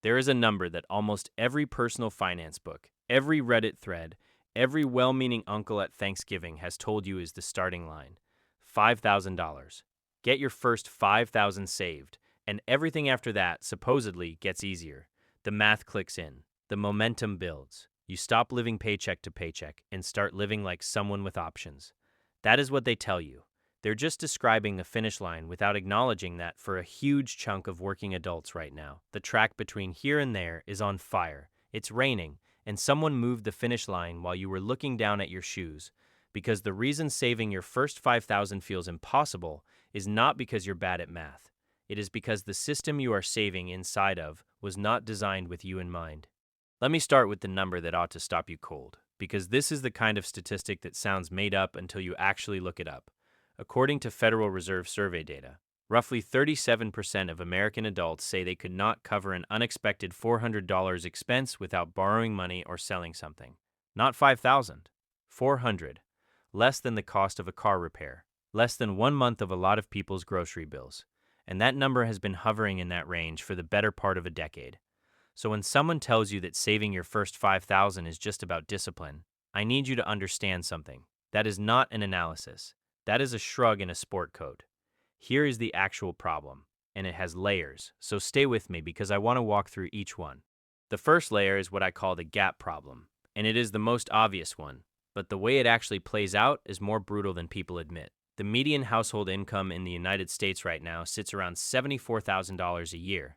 There is a number that almost every personal finance book, every Reddit thread, every well meaning uncle at Thanksgiving has told you is the starting line $5,000. Get your first 5,000 saved, and everything after that supposedly gets easier. The math clicks in, the momentum builds. You stop living paycheck to paycheck and start living like someone with options. That is what they tell you. They're just describing the finish line without acknowledging that for a huge chunk of working adults right now, the track between here and there is on fire. It's raining, and someone moved the finish line while you were looking down at your shoes. Because the reason saving your first 5,000 feels impossible is not because you're bad at math. It is because the system you are saving inside of was not designed with you in mind. Let me start with the number that ought to stop you cold, because this is the kind of statistic that sounds made up until you actually look it up. According to Federal Reserve survey data, roughly 37% of American adults say they could not cover an unexpected $400 expense without borrowing money or selling something. Not 5,000, 400. Less than the cost of a car repair, less than 1 month of a lot of people's grocery bills. And that number has been hovering in that range for the better part of a decade. So when someone tells you that saving your first 5,000 is just about discipline, I need you to understand something. That is not an analysis. That is a shrug in a sport coat. Here is the actual problem, and it has layers, so stay with me because I want to walk through each one. The first layer is what I call the gap problem, and it is the most obvious one, but the way it actually plays out is more brutal than people admit. The median household income in the United States right now sits around $74,000 a year.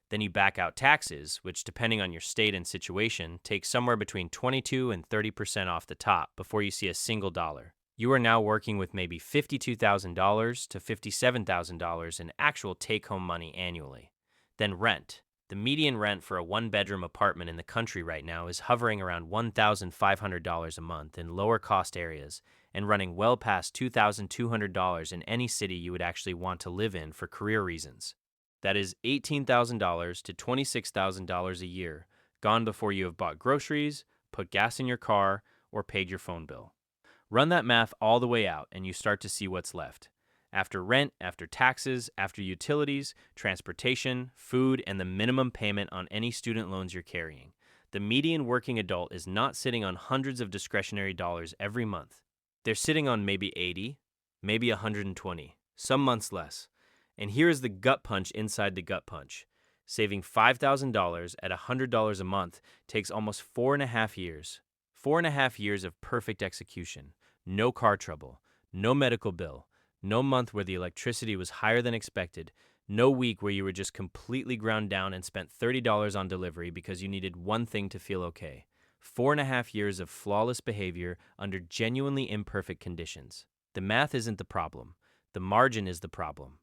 Then you back out taxes, which depending on your state and situation, takes somewhere between 22 and 30% off the top before you see a single dollar. You are now working with maybe $52,000 to $57,000 in actual take-home money annually. Then rent. The median rent for a one-bedroom apartment in the country right now is hovering around $1,500 a month in lower-cost areas and running well past $2,200 in any city you would actually want to live in for career reasons. That is $18,000 to $26,000 a year, gone before you have bought groceries, put gas in your car, or paid your phone bill. Run that math all the way out and you start to see what's left. After rent, after taxes, after utilities, transportation, food, and the minimum payment on any student loans you're carrying, the median working adult is not sitting on hundreds of discretionary dollars every month. They're sitting on maybe 80, maybe 120, some months less. And here is the gut punch inside the gut punch. Saving $5,000 at $100 a month takes almost 4.5 years. 4.5 years of perfect execution. No car trouble, no medical bill, no month where the electricity was higher than expected, no week where you were just completely ground down and spent $30 on delivery because you needed one thing to feel okay. 4.5 years of flawless behavior under genuinely imperfect conditions. The math isn't the problem. The margin is the problem.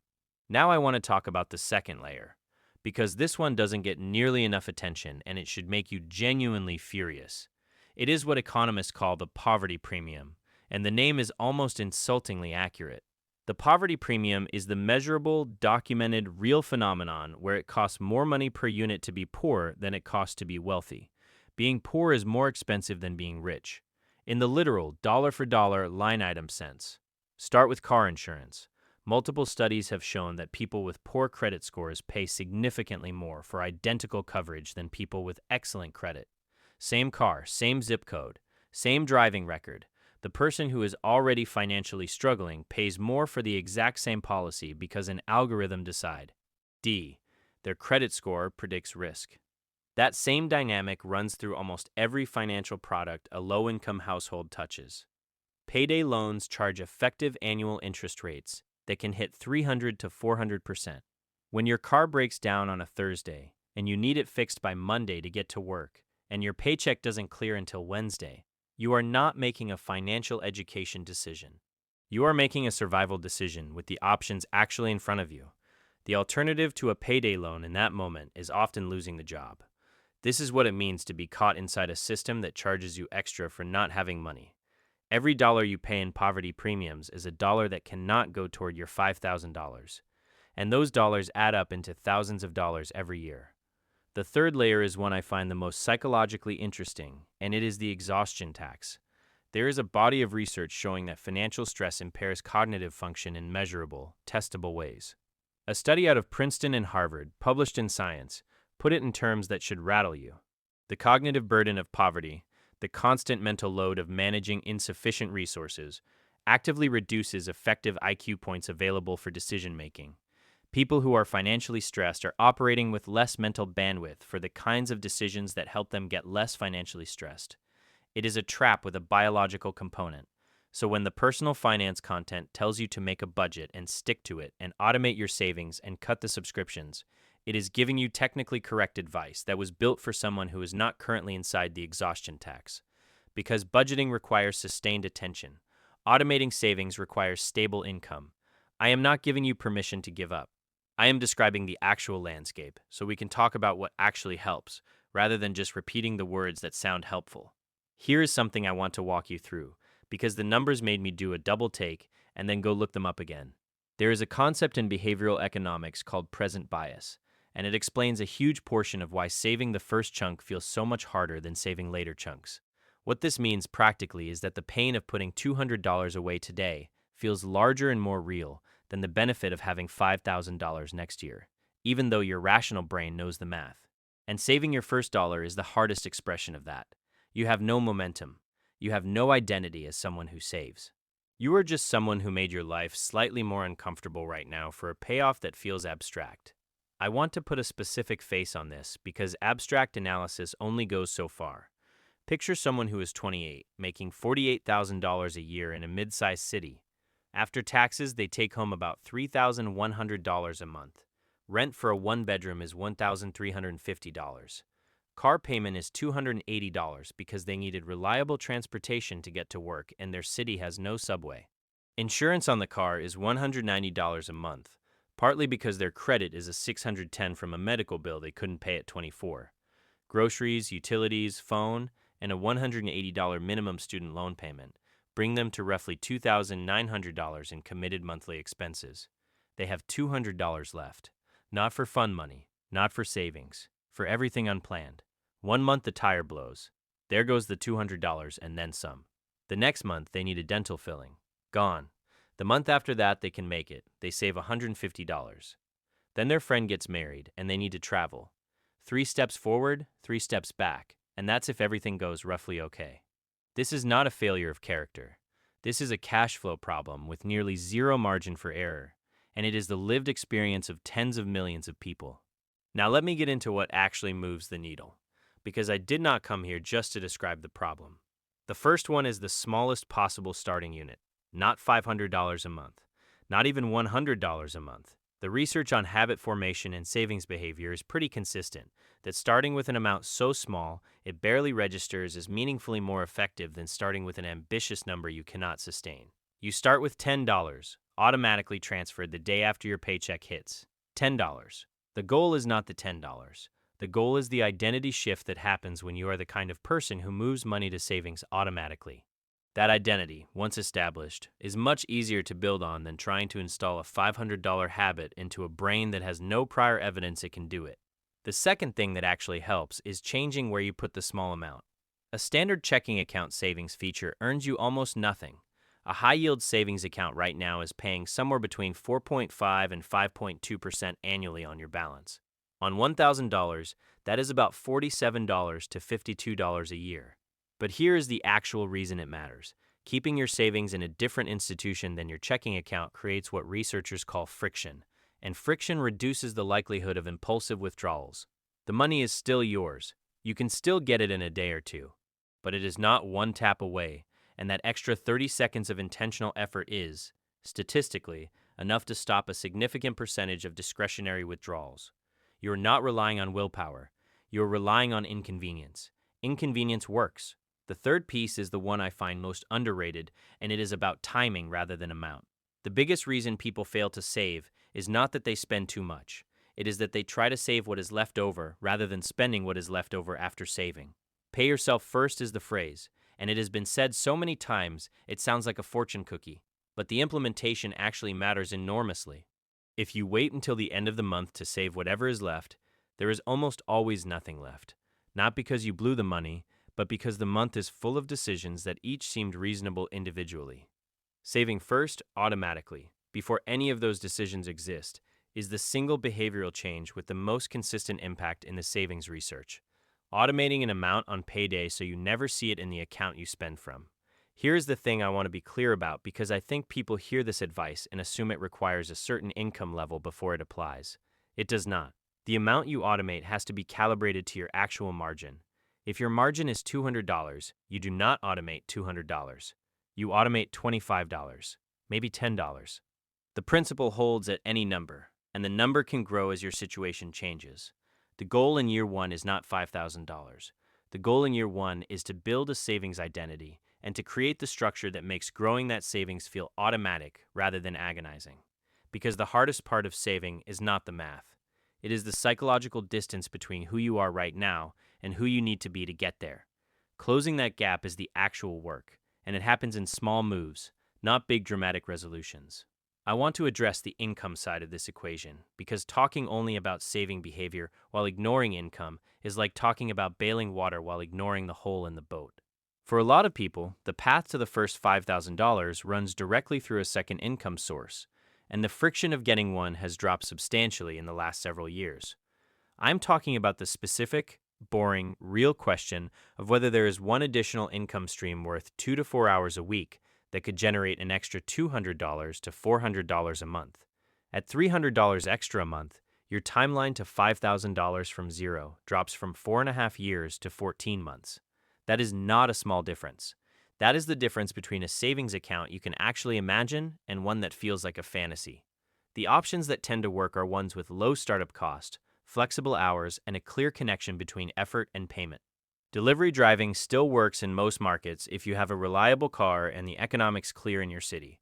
Now I want to talk about the second layer, because this one doesn't get nearly enough attention and it should make you genuinely furious. It is what economists call the poverty premium, and the name is almost insultingly accurate. The poverty premium is the measurable, documented, real phenomenon where it costs more money per unit to be poor than it costs to be wealthy. Being poor is more expensive than being rich. In the literal, dollar-for-dollar, line item sense. Start with car insurance. Multiple studies have shown that people with poor credit scores pay significantly more for identical coverage than people with excellent credit. Same car, same zip code, same driving record. The person who is already financially struggling pays more for the exact same policy because an algorithm decides. D. Their credit score predicts risk. That same dynamic runs through almost every financial product a low-income household touches. Payday loans charge effective annual interest rates that can hit 300 to 400%. When your car breaks down on a Thursday and you need it fixed by Monday to get to work, and your paycheck doesn't clear until Wednesday, you are not making a financial education decision. You are making a survival decision with the options actually in front of you. The alternative to a payday loan in that moment is often losing the job. This is what it means to be caught inside a system that charges you extra for not having money. Every dollar you pay in poverty premiums is a dollar that cannot go toward your $5,000. And those dollars add up into thousands of dollars every year. The third layer is one I find the most psychologically interesting, and it is the exhaustion tax. There is a body of research showing that financial stress impairs cognitive function in measurable, testable ways. A study out of Princeton and Harvard, published in Science, put it in terms that should rattle you. The cognitive burden of poverty, the constant mental load of managing insufficient resources, actively reduces effective IQ points available for decision making. People who are financially stressed are operating with less mental bandwidth for the kinds of decisions that help them get less financially stressed. It is a trap with a biological component. So when the personal finance content tells you to make a budget and stick to it and automate your savings and cut the subscriptions, it is giving you technically correct advice that was built for someone who is not currently inside the exhaustion tax. Because budgeting requires sustained attention. Automating savings requires stable income. I am not giving you permission to give up. I am describing the actual landscape so we can talk about what actually helps, rather than just repeating the words that sound helpful. Here is something I want to walk you through, because the numbers made me do a double take and then go look them up again. There is a concept in behavioral economics called present bias, and it explains a huge portion of why saving the first chunk feels so much harder than saving later chunks. What this means practically is that the pain of putting $200 away today feels larger and more real than the benefit of having $5,000 next year, even though your rational brain knows the math. And saving your first dollar is the hardest expression of that. You have no momentum. You have no identity as someone who saves. You are just someone who made your life slightly more uncomfortable right now for a payoff that feels abstract. I want to put a specific face on this because abstract analysis only goes so far. Picture someone who is 28, making $48,000 a year in a mid-sized city. After taxes, they take home about $3,100 a month. Rent for a one-bedroom is $1,350. Car payment is $280 because they needed reliable transportation to get to work and their city has no subway. Insurance on the car is $190 a month, partly because their credit is a $610 from a medical bill they couldn't pay at 24. Groceries, utilities, phone, and a $180 minimum student loan payment bring them to roughly $2,900 in committed monthly expenses. They have $200 left, not for fun money, not for savings, for everything unplanned. 1 month the tire blows. There goes the $200 and then some. The next month they need a dental filling. Gone. The month after that they can make it. They save $150. Then their friend gets married and they need to travel. 3 steps forward, 3 steps back, and that's if everything goes roughly okay. This is not a failure of character. This is a cash flow problem with nearly zero margin for error, and it is the lived experience of tens of millions of people. Now let me get into what actually moves the needle, because I did not come here just to describe the problem. The first one is the smallest possible starting unit, not $500 a month, not even $100 a month. The research on habit formation and savings behavior is pretty consistent, that starting with an amount so small it barely registers is meaningfully more effective than starting with an ambitious number you cannot sustain. You start with $10, automatically transferred the day after your paycheck hits. $10. The goal is not the $10. The goal is the identity shift that happens when you are the kind of person who moves money to savings automatically. That identity, once established, is much easier to build on than trying to install a $500 habit into a brain that has no prior evidence it can do it. The second thing that actually helps is changing where you put the small amount. A standard checking account savings feature earns you almost nothing. A high-yield savings account right now is paying somewhere between 4.5 and 5.2% annually on your balance. On $1,000, that is about $47 to $52 a year. But here is the actual reason it matters. Keeping your savings in a different institution than your checking account creates what researchers call friction, and friction reduces the likelihood of impulsive withdrawals. The money is still yours. You can still get it in a day or two, but it is not one tap away, and that extra 30 seconds of intentional effort is, statistically, enough to stop a significant percentage of discretionary withdrawals. You are not relying on willpower. You are relying on inconvenience. Inconvenience works. The third piece is the one I find most underrated, and it is about timing rather than amount. The biggest reason people fail to save is not that they spend too much. It is that they try to save what is left over rather than spending what is left over after saving. Pay yourself first is the phrase, and it has been said so many times it sounds like a fortune cookie, but the implementation actually matters enormously. If you wait until the end of the month to save whatever is left, there is almost always nothing left. Not because you blew the money, but because the month is full of decisions that each seemed reasonable individually. Saving first, automatically, before any of those decisions exist, is the single behavioral change with the most consistent impact in the savings research. Automating an amount on payday so you never see it in the account you spend from. Here's the thing I want to be clear about because I think people hear this advice and assume it requires a certain income level before it applies. It does not. The amount you automate has to be calibrated to your actual margin. If your margin is $200, you do not automate $200. You automate $25, maybe $10. The principle holds at any number, and the number can grow as your situation changes. The goal in year one is not $5,000. The goal in year one is to build a savings identity and to create the structure that makes growing that savings feel automatic rather than agonizing. Because the hardest part of saving is not the math. It is the psychological distance between who you are right now and who you need to be to get there. Closing that gap is the actual work, and it happens in small moves, not big dramatic resolutions. I want to address the income side of this equation because talking only about saving behavior while ignoring income is like talking about bailing water while ignoring the hole in the boat. For a lot of people, the path to the first $5,000 runs directly through a second income source, and the friction of getting one has dropped substantially in the last several years. I'm talking about the specific, boring, real question of whether there is one additional income stream worth 2 to 4 hours a week that could generate an extra $200 to $400 a month. At $300 extra a month, your timeline to $5,000 from zero drops from 4.5 years to 14 months. That is not a small difference. That is the difference between a savings account you can actually imagine and one that feels like a fantasy. The options that tend to work are ones with low startup cost, flexible hours, and a clear connection between effort and payment. Delivery driving still works in most markets if you have a reliable car and the economics clear in your city.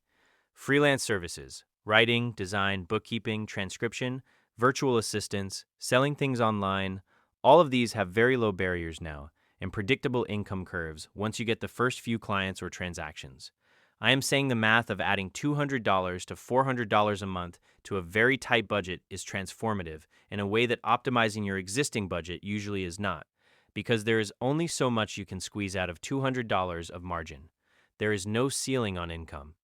Freelance services, writing, design, bookkeeping, transcription, virtual assistants, selling things online, all of these have very low barriers now and predictable income curves once you get the first few clients or transactions. I am saying the math of adding $200 to $400 a month to a very tight budget is transformative in a way that optimizing your existing budget usually is not, because there is only so much you can squeeze out of $200 of margin. There is no ceiling on income.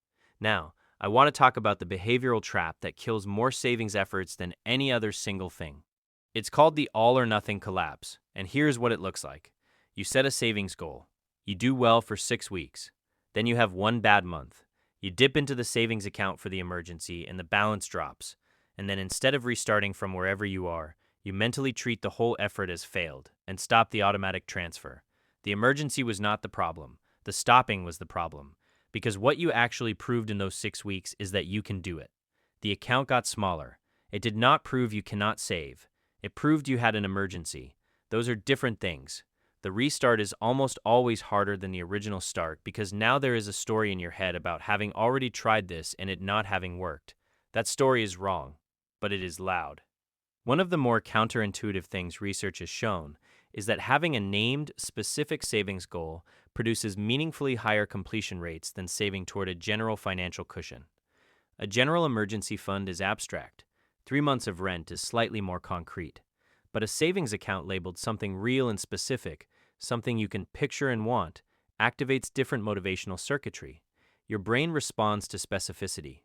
Now, I want to talk about the behavioral trap that kills more savings efforts than any other single thing. It's called the all or nothing collapse, and here's what it looks like. You set a savings goal. You do well for 6 weeks. Then you have one bad month. You dip into the savings account for the emergency and the balance drops. And then instead of restarting from wherever you are, you mentally treat the whole effort as failed and stop the automatic transfer. The emergency was not the problem. The stopping was the problem. Because what you actually proved in those 6 weeks is that you can do it. The account got smaller. It did not prove you cannot save. It proved you had an emergency. Those are different things. The restart is almost always harder than the original start because now there is a story in your head about having already tried this and it not having worked. That story is wrong, but it is loud. One of the more counterintuitive things research has shown is that having a named, specific savings goal produces meaningfully higher completion rates than saving toward a general financial cushion. A general emergency fund is abstract. 3 months of rent is slightly more concrete. But a savings account labeled something real and specific, something you can picture and want, activates different motivational circuitry. Your brain responds to specificity.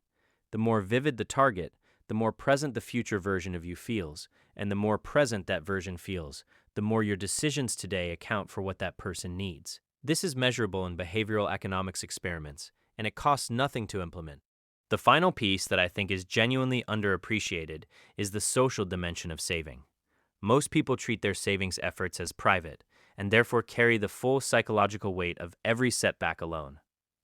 The more vivid the target, the more present the future version of you feels, and the more present that version feels, the more your decisions today account for what that person needs. This is measurable in behavioral economics experiments, and it costs nothing to implement. The final piece that I think is genuinely underappreciated is the social dimension of saving. Most people treat their savings efforts as private, and therefore carry the full psychological weight of every setback alone.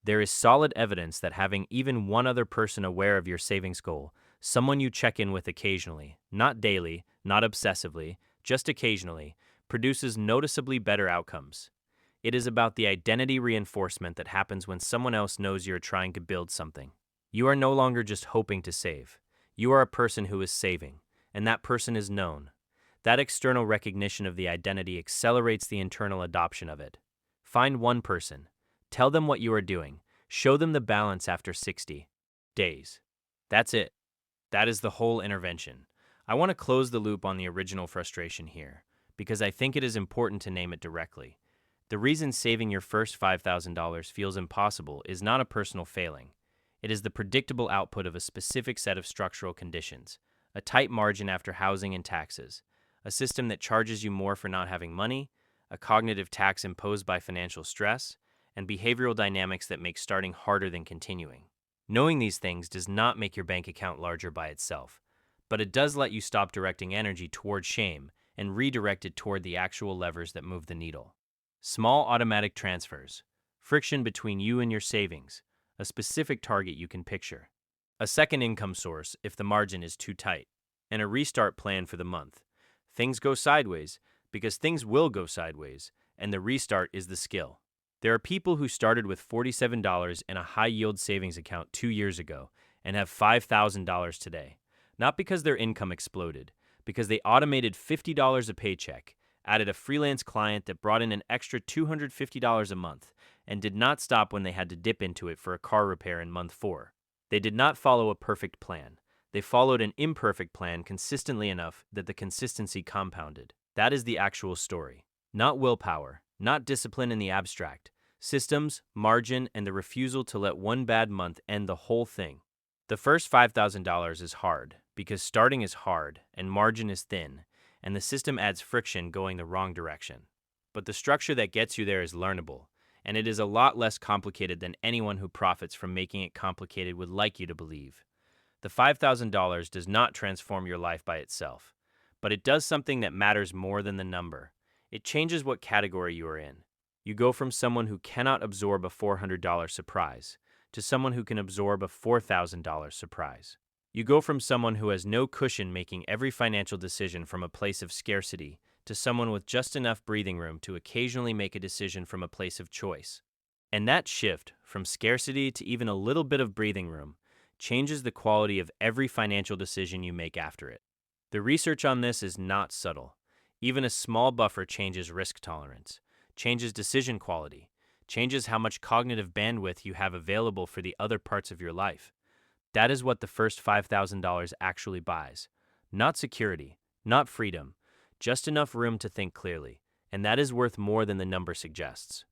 There is solid evidence that having even one other person aware of your savings goal, someone you check in with occasionally, not daily, not obsessively, just occasionally, produces noticeably better outcomes. It is about the identity reinforcement that happens when someone else knows you're trying to build something. You are no longer just hoping to save. You are a person who is saving, and that person is known. That external recognition of the identity accelerates the internal adoption of it. Find one person. Tell them what you are doing. Show them the balance after 60 days. That's it. That is the whole intervention. I want to close the loop on the original frustration here, because I think it is important to name it directly. The reason saving your first $5,000 feels impossible is not a personal failing. It is the predictable output of a specific set of structural conditions, a tight margin after housing and taxes, a system that charges you more for not having money, a cognitive tax imposed by financial stress, and behavioral dynamics that make starting harder than continuing. Knowing these things does not make your bank account larger by itself, but it does let you stop directing energy toward shame and redirect it toward the actual levers that move the needle. Small automatic transfers, friction between you and your savings, a specific target you can picture, a second income source if the margin is too tight, and a restart plan for the month. Things go sideways because things will go sideways, and the restart is the skill. There are people who started with $47 in a high-yield savings account 2 years ago and have $5,000 today, not because their income exploded, because they automated $50 a paycheck, added a freelance client that brought in an extra $250 a month, and did not stop when they had to dip into it for a car repair in month 4. They did not follow a perfect plan. They followed an imperfect plan consistently enough that the consistency compounded. That is the actual story. Not willpower, not discipline in the abstract. Systems, margin, and the refusal to let one bad month end the whole thing. The first $5,000 is hard, because starting is hard, and margin is thin, and the system adds friction going the wrong direction. But the structure that gets you there is learnable, and it is a lot less complicated than anyone who profits from making it complicated would like you to believe. The $5,000 does not transform your life by itself, but it does something that matters more than the number. It changes what category you are in. You go from someone who cannot absorb a $400 surprise to someone who can absorb a $4,000 surprise. You go from someone who has no cushion making every financial decision from a place of scarcity to someone with just enough breathing room to occasionally make a decision from a place of choice. And that shift, from scarcity to even a little bit of breathing room, changes the quality of every financial decision you make after it. The research on this is not subtle. Even a small buffer changes risk tolerance, changes decision quality, changes how much cognitive bandwidth you have available for the other parts of your life. That is what the first $5,000 actually buys. Not security, not freedom, just enough room to think clearly, and that is worth more than the number suggests.